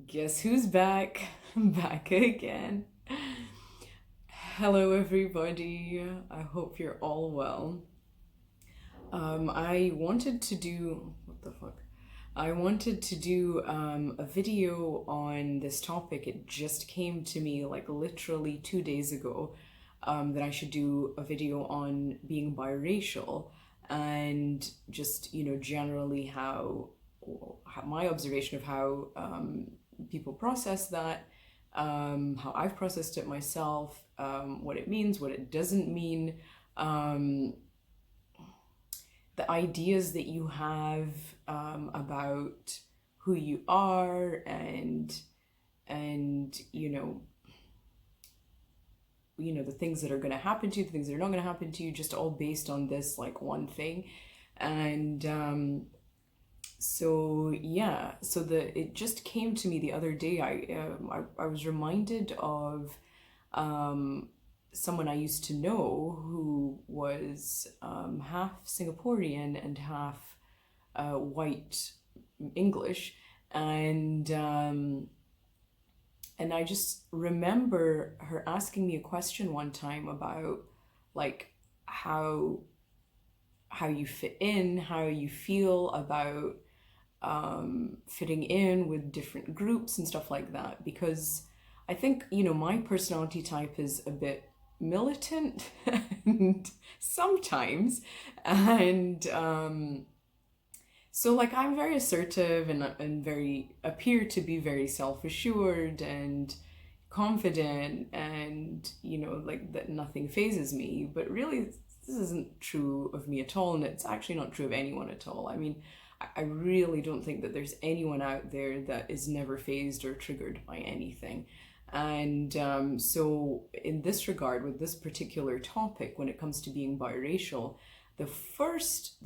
Guess who's back? Back again. Hello, everybody. I hope you're all well. I wanted to do. What the fuck? I wanted to do a video on this topic. It just came to me like literally 2 days ago that I should do a video on being biracial and just, generally how my observation of how people process that, how I've processed it myself, what it means, what it doesn't mean, um, the ideas that you have about who you are, and the things that are going to happen to you, the things that are not going to happen to you, just all based on this like one thing. And so yeah, it just came to me the other day. I was reminded of someone I used to know who was half Singaporean and half white English, and I just remember her asking me a question one time about like how you fit in, how you feel about fitting in with different groups and stuff like that. Because I think, my personality type is a bit militant and sometimes, and so like I'm very assertive and very appear to be very self-assured and confident, and like that nothing phases me, but really this isn't true of me at all, and it's actually not true of anyone at all. I mean, I really don't think that there's anyone out there that is never phased or triggered by anything. And so in this regard, with this particular topic, when it comes to being biracial, the first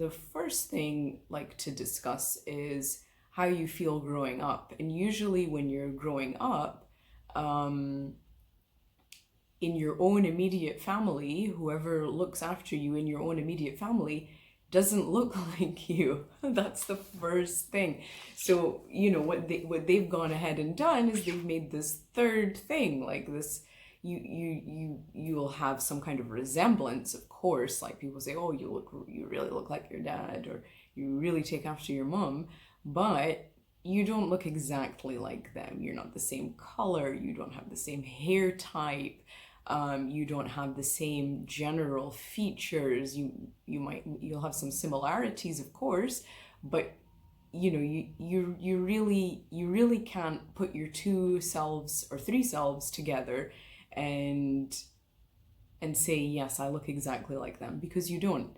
thing like to discuss is how you feel growing up. And usually when you're growing up, in your own immediate family, whoever looks after you in your own immediate family doesn't look like you. That's the first thing. So, what they've gone ahead and done is they've made this third thing, like this. You'll have some kind of resemblance, of course. Like people say, oh, you really look like your dad, or you really take after your mom, but you don't look exactly like them. You're not the same color. You don't have the same hair type. You don't have the same general features. You'll have some similarities, of course, but you really can't put your two selves or three selves together and say, yes, I look exactly like them, because you don't.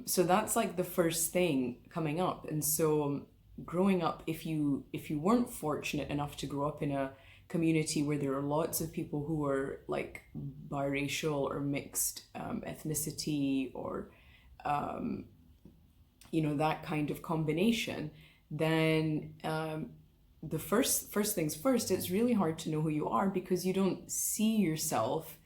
So that's like the first thing coming up. And so growing up, if you weren't fortunate enough to grow up in a community where there are lots of people who are like biracial or mixed ethnicity, or that kind of combination, then the first things first, it's really hard to know who you are, because you don't see yourself,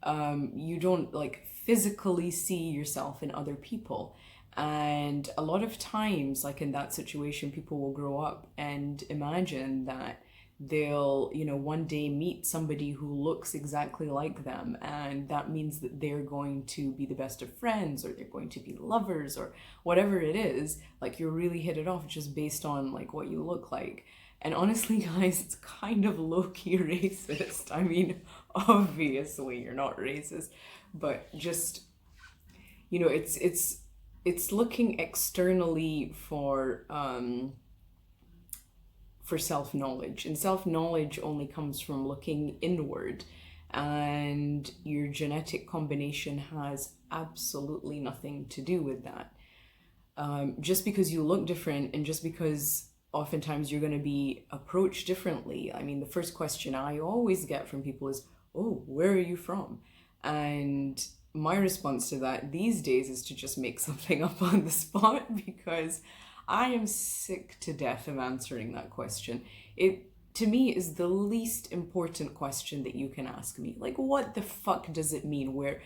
you don't like physically see yourself in other people. And a lot of times, like in that situation, people will grow up and imagine that they'll one day meet somebody who looks exactly like them, and that means that they're going to be the best of friends, or they're going to be lovers, or whatever it is. Like, you really hit it off just based on like what you look like. And honestly, guys, it's kind of low-key racist. I mean, obviously you're not racist, but just it's looking externally for self-knowledge, and self-knowledge only comes from looking inward, and your genetic combination has absolutely nothing to do with that. Just because you look different, and just because oftentimes you're going to be approached differently. I mean, the first question I always get from people is, oh, where are you from? And my response to that these days is to just make something up on the spot, because I am sick to death of answering that question. It, to me, is the least important question that you can ask me. Like, what the fuck does it mean where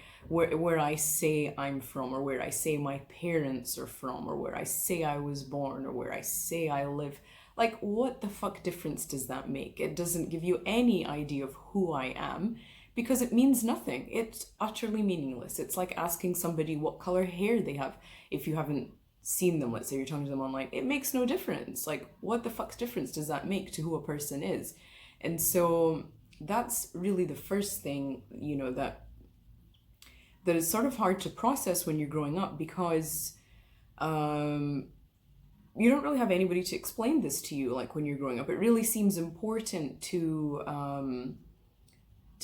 I say I'm from, or where I say my parents are from, or where I say I was born, or where I say I live? Like, what the fuck difference does that make? It doesn't give you any idea of who I am because it means nothing. It's utterly meaningless. It's like asking somebody what color hair they have if you haven't seen them. Let's say you're talking to them online. It makes no difference. Like, what the fuck's difference does that make to who a person is? And so that's really the first thing, you know, that is sort of hard to process when you're growing up, because you don't really have anybody to explain this to you. Like when you're growing up, it really seems important to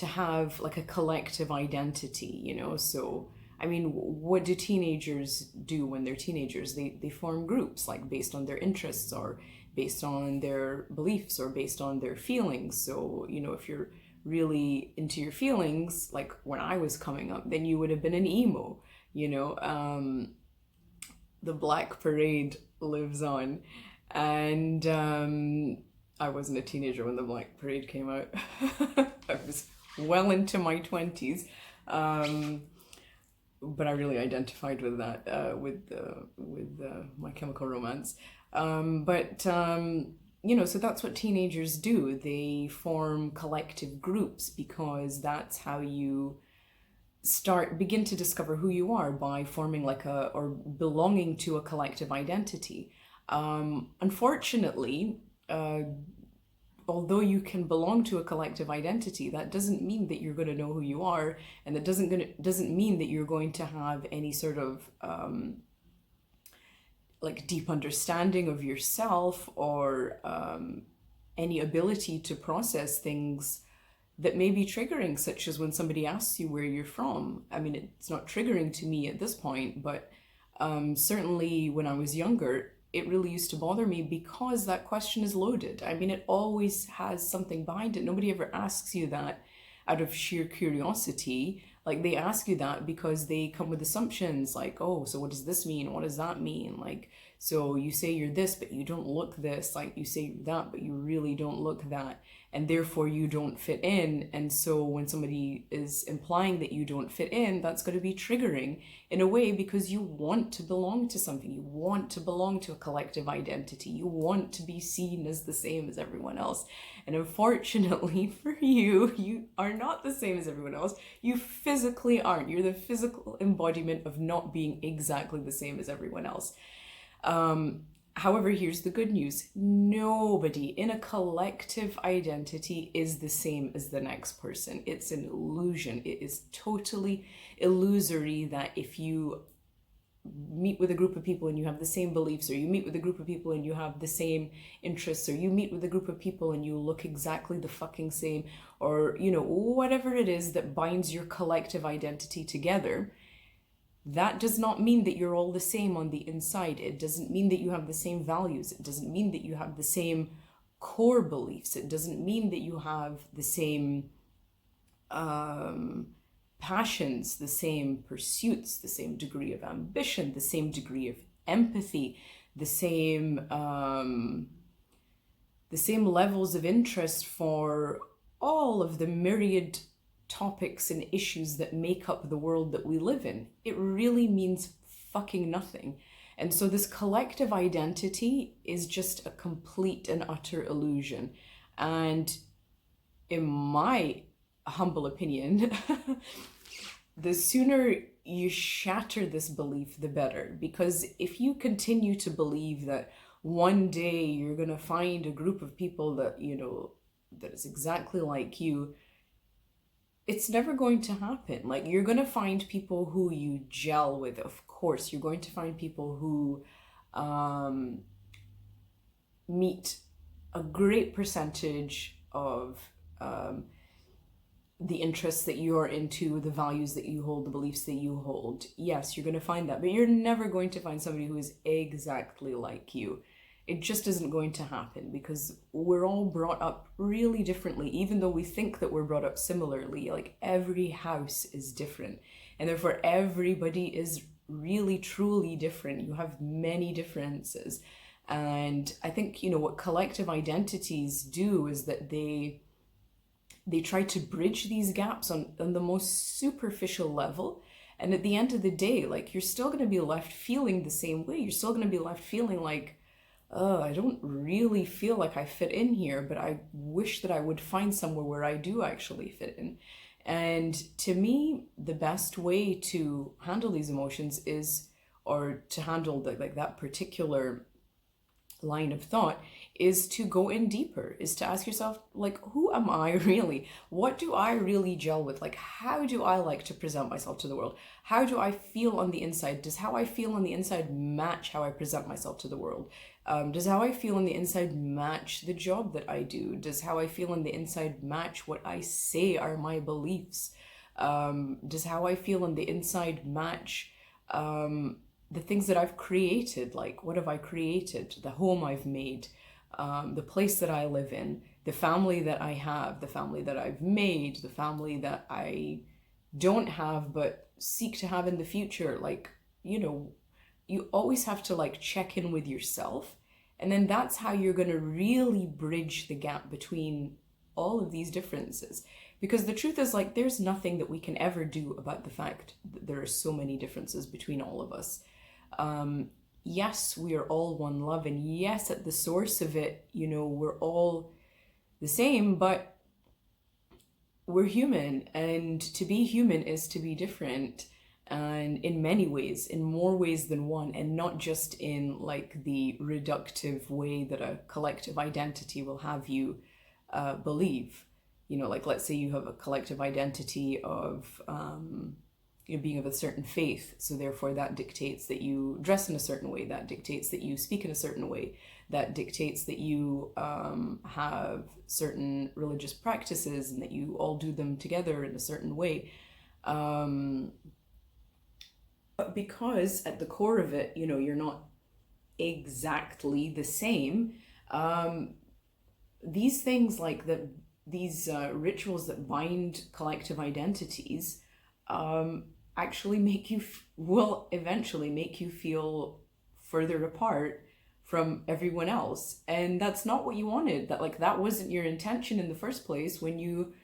have like a collective identity, you know. So I mean, what do teenagers do when they're teenagers? They form groups, like based on their interests or based on their beliefs or based on their feelings. So, you know, if you're really into your feelings, like when I was coming up, then you would have been an emo, you know. The Black Parade lives on. And I wasn't a teenager when the Black Parade came out. I was well into my 20s. But I really identified with that, with My Chemical Romance. You know, so that's what teenagers do. They form collective groups because that's how you begin to discover who you are, by forming like or belonging to a collective identity. Unfortunately, although you can belong to a collective identity, that doesn't mean that you're going to know who you are, and that doesn't mean that you're going to have any sort of like deep understanding of yourself, or any ability to process things that may be triggering, such as when somebody asks you where you're from. I mean, it's not triggering to me at this point, but certainly when I was younger, it really used to bother me because that question is loaded. I mean, it always has something behind it. Nobody ever asks you that out of sheer curiosity. Like, they ask you that because they come with assumptions, like, oh, so what does this mean? What does that mean? Like, so you say you're this, but you don't look this. Like, you say you're that, but you really don't look that. And therefore you don't fit in. And so when somebody is implying that you don't fit in, that's going to be triggering in a way, because you want to belong to something. You want to belong to a collective identity. You want to be seen as the same as everyone else. And unfortunately for you, you are not the same as everyone else. You physically aren't. You're the physical embodiment of not being exactly the same as everyone else. However, here's the good news. Nobody in a collective identity is the same as the next person. It's an illusion. It is totally illusory that if you meet with a group of people and you have the same beliefs, or you meet with a group of people and you have the same interests, or you meet with a group of people and you look exactly the fucking same, or, you know, whatever it is that binds your collective identity together, that does not mean that you're all the same on the inside. It doesn't mean that you have the same values. It doesn't mean that you have the same core beliefs. It doesn't mean that you have the same passions, the same pursuits, the same degree of ambition, the same degree of empathy, the same levels of interest for all of the myriad topics and issues that make up the world that we live in. It really means fucking nothing. And so this collective identity is just a complete and utter illusion. And in my humble opinion, the sooner you shatter this belief, the better. Because if you continue to believe that one day you're going to find a group of people that, you know, that is exactly like you, it's never going to happen. Like, you're going to find people who you gel with, of course. You're going to find people who meet a great percentage of the interests that you're into, the values that you hold, the beliefs that you hold. Yes, you're going to find that, but you're never going to find somebody who is exactly like you. It just isn't going to happen, because we're all brought up really differently, even though we think that we're brought up similarly. Like, every house is different, and therefore everybody is really truly different. You have many differences. And I think, you know, what collective identities do is that they try to bridge these gaps on the most superficial level. And at the end of the day, like, you're still going to be left feeling the same way. You're still going to be left feeling like I don't really feel like I fit in here, but I wish that I would find somewhere where I do actually fit in. And to me, the best way to handle these emotions is, or to handle like that particular line of thought, is to go in deeper, is to ask yourself, like, who am I really? What do I really gel with? Like, how do I like to present myself to the world? How do I feel on the inside? Does how I feel on the inside match how I present myself to the world? Does how I feel on the inside match the job that I do? Does how I feel on the inside match what I say are my beliefs? Does how I feel on the inside match the things that I've created? Like, what have I created? The home I've made, the place that I live in, the family that I have, the family that I've made, the family that I don't have but seek to have in the future. Like, you always have to like check in with yourself. And then that's how you're going to really bridge the gap between all of these differences. Because the truth is, like, there's nothing that we can ever do about the fact that there are so many differences between all of us. Yes, we are all one love, and yes, at the source of it, we're all the same, but we're human, and to be human is to be different, and in many ways, in more ways than one, and not just in like the reductive way that a collective identity will have you believe. Like, let's say you have a collective identity of being of a certain faith, so therefore that dictates that you dress in a certain way, that dictates that you speak in a certain way, that dictates that you have certain religious practices and that you all do them together in a certain way. But because at the core of it, you're not exactly the same, these things like these rituals that bind collective identities actually will eventually make you feel further apart from everyone else. And that's not what you wanted. That wasn't your intention in the first place when you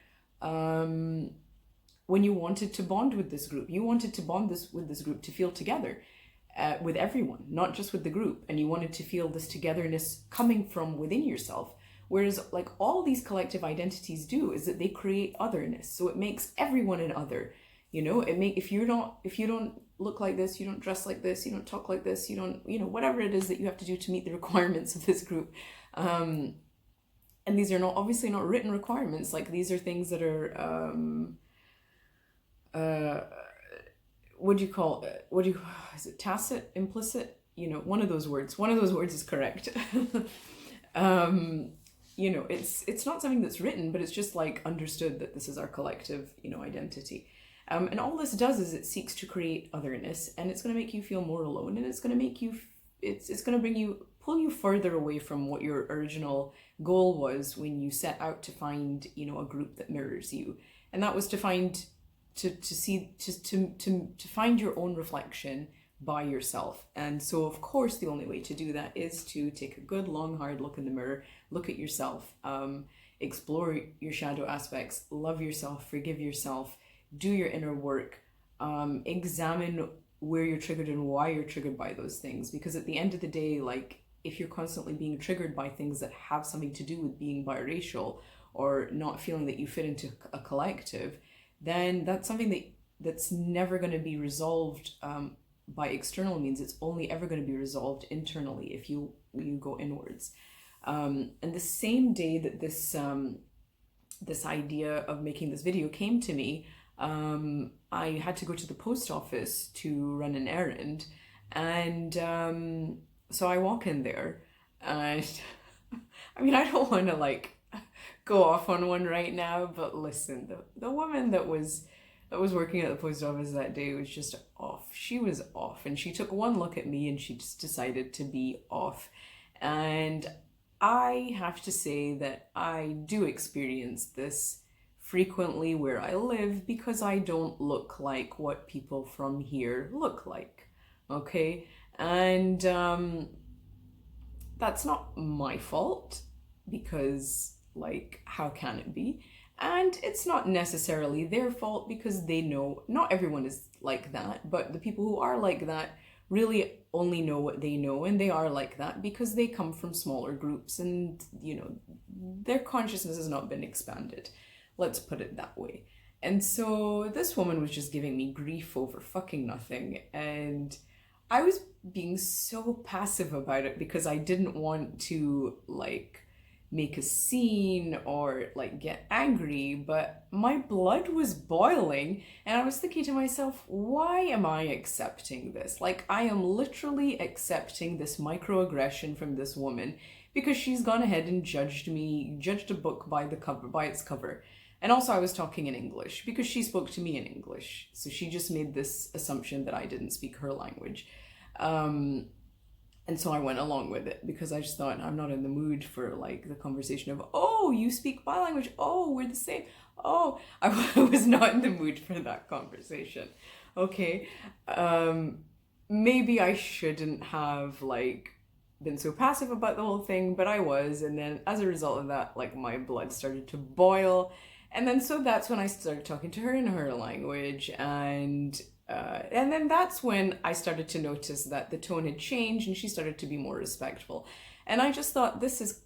wanted to bond with this group. You wanted to bond with this group to feel together with everyone, not just with the group. And you wanted to feel this togetherness coming from within yourself. Whereas like all these collective identities do is that they create otherness. So it makes everyone an other. If you don't look like this, you don't dress like this, you don't talk like this, you don't, whatever it is that you have to do to meet the requirements of this group. And these are obviously not written requirements. Like, these are things that are, is it tacit, implicit? One of those words is correct. It's not something that's written, but it's just like understood that this is our collective, identity. And all this does is it seeks to create otherness, and it's going to make you feel more alone, and it's going to make you, it's going to pull you further away from what your original goal was when you set out to find, a group that mirrors you. And that was to find, to find your own reflection by yourself. And so of course the only way to do that is to take a good long hard look in the mirror, look at yourself, explore your shadow aspects, love yourself, forgive yourself, do your inner work, examine where you're triggered and why you're triggered by those things. Because at the end of the day, like, if you're constantly being triggered by things that have something to do with being biracial or not feeling that you fit into a collective, then that's something that's never going to be resolved by external means. It's only ever going to be resolved internally if you go inwards. And the same day that this idea of making this video came to me, I had to go to the post office to run an errand, and so I walk in there, and I mean, I don't want to like go off on one right now, but listen, the woman that was working at the post office that day was just off. She was off, and she took one look at me and she just decided to be off. And I have to say that I do experience this frequently where I live, because I don't look like what people from here look like, okay? And that's not my fault, because like, how can it be? And it's not necessarily their fault, because they know not everyone is like that, but the people who are like that really only know what they know, and they are like that because they come from smaller groups, and their consciousness has not been expanded. Let's put it that way. And so this woman was just giving me grief over fucking nothing, and I was being so passive about it because I didn't want to like make a scene or like get angry, but my blood was boiling and I was thinking to myself, why am I accepting this? Like, I am literally accepting this microaggression from this woman because she's gone ahead and judged a book by the cover, by its cover. And also I was talking in English because she spoke to me in English. So she just made this assumption that I didn't speak her language. And so I went along with it because I just thought, I'm not in the mood for like the conversation of, oh, you speak my language. Oh, we're the same. Oh, I was not in the mood for that conversation. Okay. Maybe I shouldn't have like been so passive about the whole thing, but I was. And then as a result of that, like my blood started to boil. And then so that's when I started talking to her in her language, and then that's when I started to notice that the tone had changed and she started to be more respectful. And I just thought, this is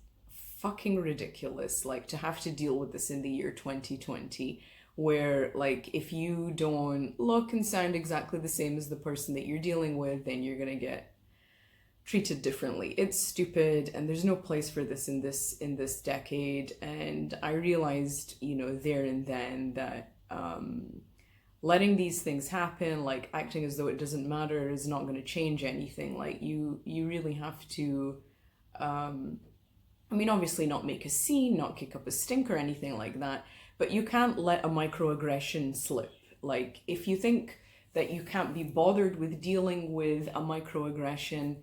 fucking ridiculous, like to have to deal with this in the year 2020, where like if you don't look and sound exactly the same as the person that you're dealing with, then you're gonna get treated differently. It's stupid, and there's no place for this in this decade. And I realized, there and then that letting these things happen, like acting as though it doesn't matter, is not going to change anything. Like you really have to, obviously not make a scene, not kick up a stink or anything like that, but you can't let a microaggression slip. Like if you think that you can't be bothered with dealing with a microaggression,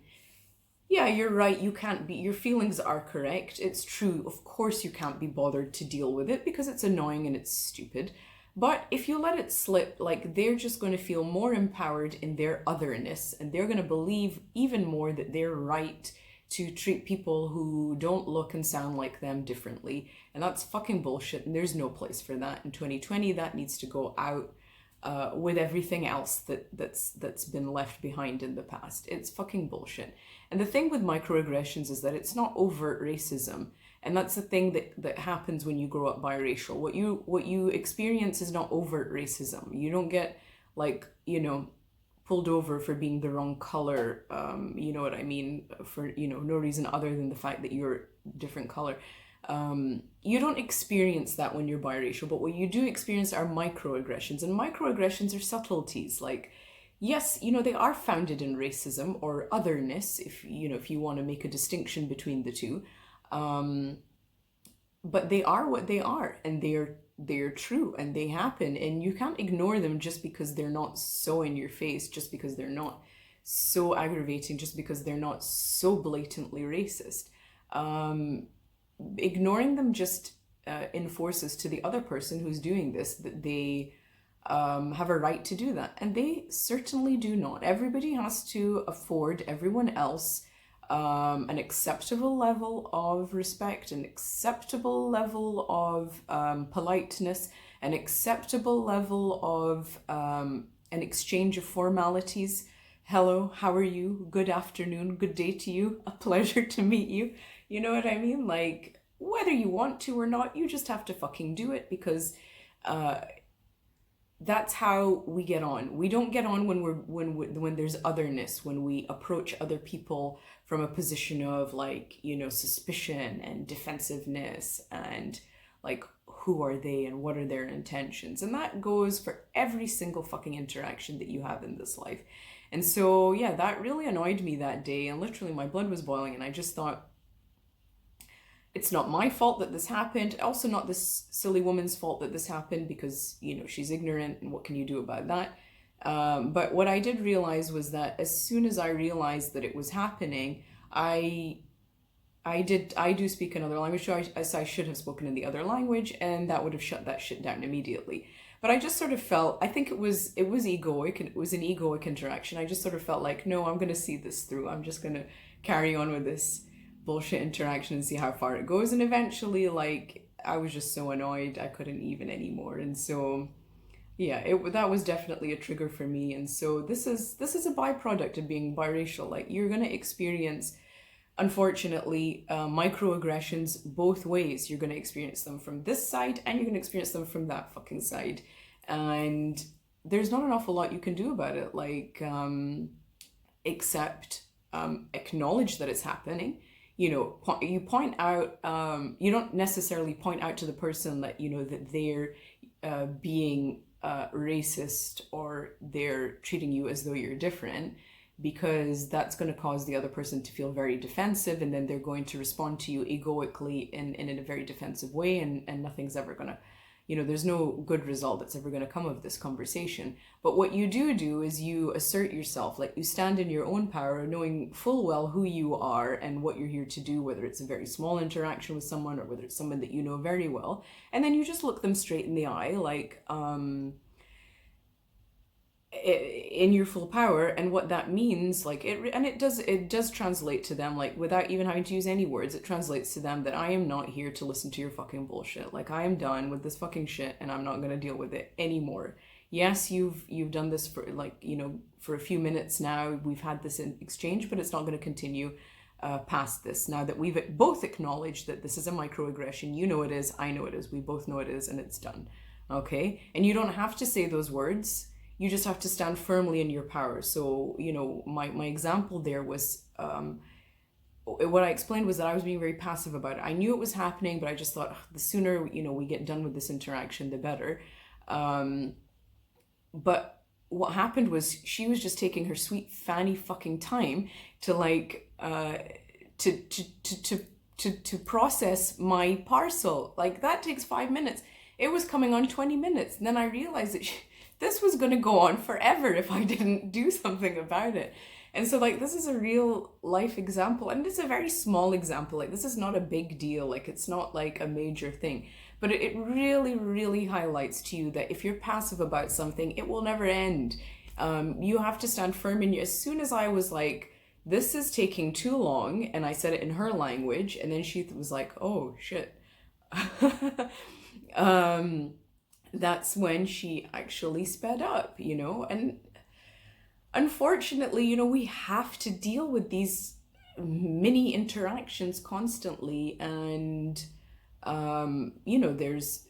yeah, you're right, you can't be, your feelings are correct. It's true, of course you can't be bothered to deal with it because it's annoying and it's stupid. But if you let it slip, like they're just going to feel more empowered in their otherness, and they're going to believe even more that they're right to treat people who don't look and sound like them differently. And that's fucking bullshit, and there's no place for that in 2020. That needs to go out with everything else that's been left behind in the past. It's fucking bullshit. And the thing with microaggressions is that it's not overt racism. And that's the thing that happens when you grow up biracial. What you experience is not overt racism. You don't get like, pulled over for being the wrong color, you know what I mean, for, no reason other than the fact that you're different color. You don't experience that when you're biracial, but what you do experience are microaggressions, and microaggressions are subtleties. Like, yes, they are founded in racism or otherness, if you want to make a distinction between the two. But they are what they are, and they're true, and they happen, and you can't ignore them just because they're not so in your face, just because they're not so aggravating, just because they're not so blatantly racist. Ignoring them just enforces to the other person who's doing this that they have a right to do that, and they certainly do not. Everybody has to afford everyone else an acceptable level of respect, an acceptable level of politeness, an acceptable level of an exchange of formalities. Hello, how are you? Good afternoon, good day to you. A pleasure to meet you. You know what I mean? Like, whether you want to or not, you just have to fucking do it, because that's how we get on. We don't get on when there's otherness, when we approach other people from a position of like, suspicion and defensiveness, and like, who are they and what are their intentions? And that goes for every single fucking interaction that you have in this life. And so, yeah, that really annoyed me that day, and literally my blood was boiling, and I just thought, it's not my fault that this happened. Also not this silly woman's fault that this happened, because, she's ignorant, and what can you do about that? But what I did realize was that as soon as I realized that it was happening, I do speak another language, so I should have spoken in the other language, and that would have shut that shit down immediately. But I just sort of felt, I think it was egoic, and it was an egoic interaction. I just sort of felt like, no, I'm going to see this through. I'm just going to carry on with this bullshit interaction and see how far it goes. And eventually, like, I was just so annoyed I couldn't even anymore. And so Yeah, it that was definitely a trigger for me, and so this is a byproduct of being biracial. Like you're gonna experience, unfortunately, microaggressions both ways. You're gonna experience them from this side, and you're gonna experience them from that fucking side, and there's not an awful lot you can do about it. Like except acknowledge that it's happening. You know, you point out. You don't necessarily point out to the person that you know that they're being racist or they're treating you as though you're different, because that's going to cause the other person to feel very defensive, and then they're going to respond to you egoically in a very defensive way, and nothing's ever going to, you know, there's no good result that's ever going to come of this conversation. But what you do is you assert yourself, like you stand in your own power, knowing full well who you are and what you're here to do, whether it's a very small interaction with someone or whether it's someone that you know very well. And then you just look them straight in the eye, like, in your full power. And what that means, like it does translate to them, like without even having to use any words, it translates to them that I am not here to listen to your fucking bullshit. Like I am done with this fucking shit and I'm not going to deal with it anymore. Yes, you've done this for, like, you know, for a few minutes now, we've had this in exchange, but it's not going to continue past this. Now that we've both acknowledged that this is a microaggression, you know it is, I know it is, we both know it is, and it's done. Okay? And you don't have to say those words, you just have to stand firmly in your power. So, you know, my example there was, what I explained was that I was being very passive about it. I knew it was happening, but I just thought, the sooner, you know, we get done with this interaction, the better. But what happened was she was just taking her sweet fanny fucking time to like, to process my parcel. Like that takes 5 minutes. It was coming on 20 minutes. And then I realized that this was going to go on forever if I didn't do something about it. And so, like, this is a real life example, and it's a very small example. Like, this is not a big deal. Like, it's not like a major thing, but it really, really highlights to you that if you're passive about something, it will never end. You have to stand firm in you. As soon as I was like, this is taking too long, and I said it in her language, and then she was like, oh shit. That's when she actually sped up, you know. And unfortunately, you know, we have to deal with these mini interactions constantly, and you know, there's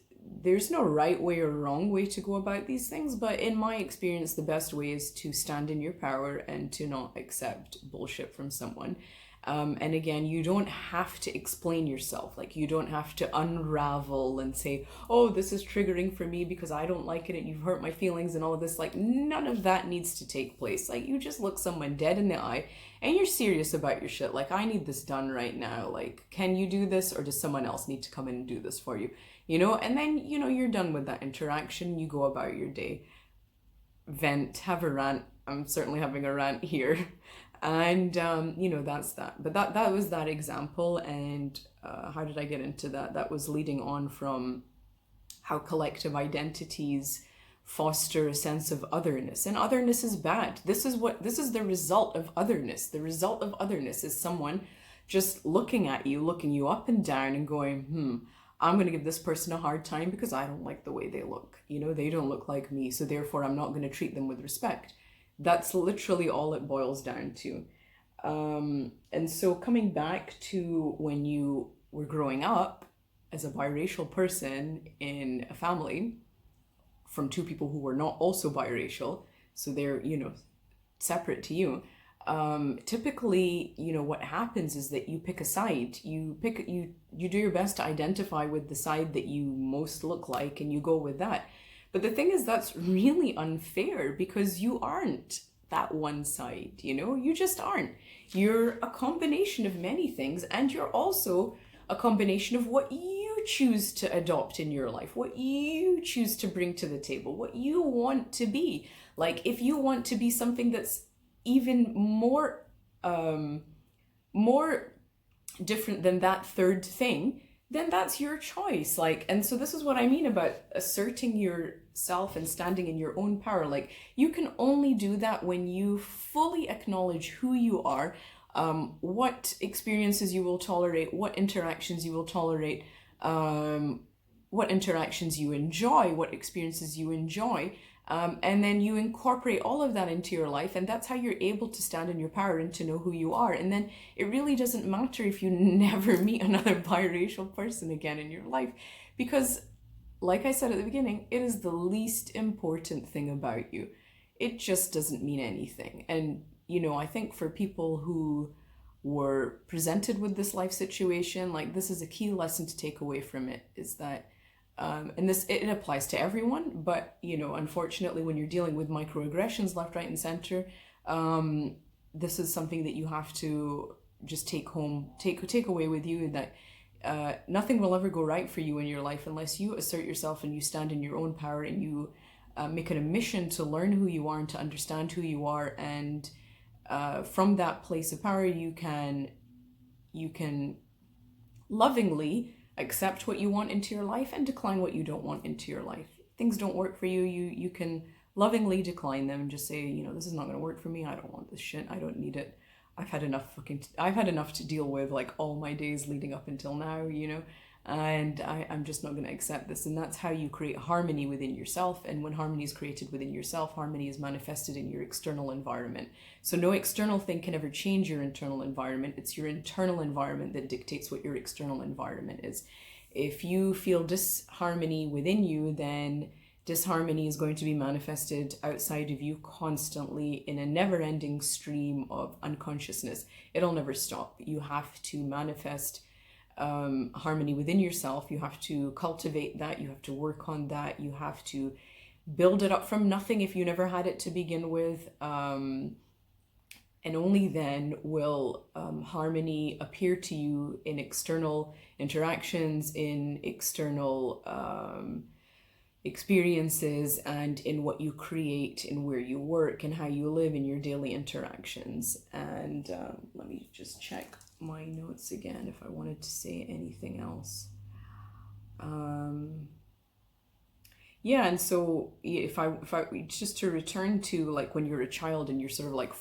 no right way or wrong way to go about these things, but in my experience, the best way is to stand in your power and to not accept bullshit from someone. And again, you don't have to explain yourself. Like, you don't have to unravel and say, oh, this is triggering for me because I don't like it and you've hurt my feelings and all of this. Like, none of that needs to take place. Like, you just look someone dead in the eye and you're serious about your shit. Like, I need this done right now. Like, can you do this, or does someone else need to come in and do this for you? You know, and then, you know, you're done with that interaction. You go about your day. Vent, have a rant. I'm certainly having a rant here. And you know, that's that. But that was that example. And how did I get into that? That was leading on from how collective identities foster a sense of otherness, and otherness is bad. This is the result of otherness. The result of otherness is someone just looking at you, looking you up and down, and going, I'm going to give this person a hard time because I don't like the way they look. You know, they don't look like me, so therefore I'm not going to treat them with respect. That's literally all it boils down to. And so coming back to when you were growing up as a biracial person in a family from two people who were not also biracial, so they're, you know, separate to you. Typically, you know, what happens is that you pick a side. You do your best to identify with the side that you most look like, and you go with that. But the thing is, that's really unfair because you aren't that one side, you know? You just aren't. You're a combination of many things, and you're also a combination of what you choose to adopt in your life, what you choose to bring to the table, what you want to be. Like, if you want to be something that's even more different than that third thing, then that's your choice. Like, and so this is what I mean about asserting yourself and standing in your own power. Like, you can only do that when you fully acknowledge who you are, what experiences you will tolerate, what interactions you will tolerate, what interactions you enjoy, what experiences you enjoy, and then you incorporate all of that into your life, and that's how you're able to stand in your power and to know who you are. And then it really doesn't matter if you never meet another biracial person again in your life, because like I said at the beginning, it is the least important thing about you. It just doesn't mean anything. And, you know, I think for people who were presented with this life situation, like, this is a key lesson to take away from it, is that and this, it applies to everyone, but, you know, unfortunately, when you're dealing with microaggressions left, right, and center, this is something that you have to just take home, take away with you, that nothing will ever go right for you in your life unless you assert yourself and you stand in your own power, and you make it a mission to learn who you are and to understand who you are. And from that place of power, you can lovingly accept what you want into your life and decline what you don't want into your life. Things don't work for you, you can lovingly decline them and just say, you know, this is not going to work for me. I don't want this shit. I don't need it. I've had enough to deal with, like, all my days leading up until now, you know, and I'm just not going to accept this. And that's how you create harmony within yourself. And when harmony is created within yourself, harmony is manifested in your external environment. So no external thing can ever change your internal environment. It's your internal environment that dictates what your external environment is. If you feel disharmony within you, then disharmony is going to be manifested outside of you constantly in a never-ending stream of unconsciousness. It'll never stop. You have to manifest harmony within yourself. You have to cultivate that. You have to work on that. You have to build it up from nothing if you never had it to begin with. And only then will harmony appear to you in external interactions, in external experiences, and in what you create, in where you work, and how you live in your daily interactions. And let me just check my notes again if I wanted to say anything else. Yeah, and so if I just to return to, like, when you're a child and you're sort of like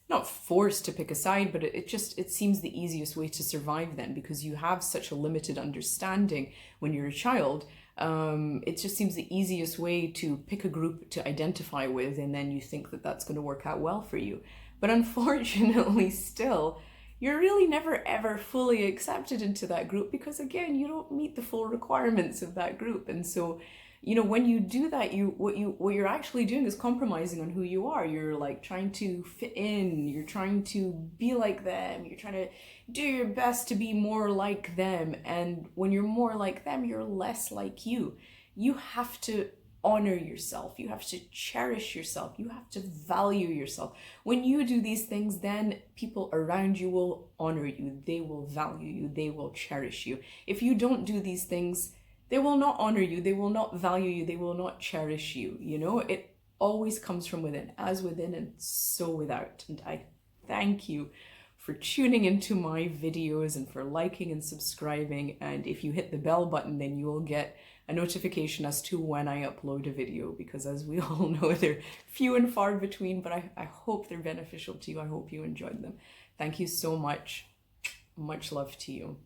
not forced to pick a side, but it seems the easiest way to survive then, because you have such a limited understanding when you're a child. It just seems the easiest way to pick a group to identify with, and then you think that that's going to work out well for you. But unfortunately, still, you're really never ever fully accepted into that group, because, again, you don't meet the full requirements of that group. And so, you know, when you do that, what you're actually doing is compromising on who you are. You're, like, trying to fit in, you're trying to be like them, you're trying to do your best to be more like them. And when you're more like them, you're less like you. You have to honor yourself. You have to cherish yourself. You have to value yourself. When you do these things, then people around you will honor you. They will value you. They will cherish you. If you don't do these things, they will not honor you. They will not value you. They will not cherish you. You know, it always comes from within, as within and so without. And I thank you for tuning into my videos and for liking and subscribing. And if you hit the bell button, then you will get a notification as to when I upload a video, because, as we all know, they're few and far between, but I hope they're beneficial to you. I hope you enjoyed them. Thank you so much. Much love to you.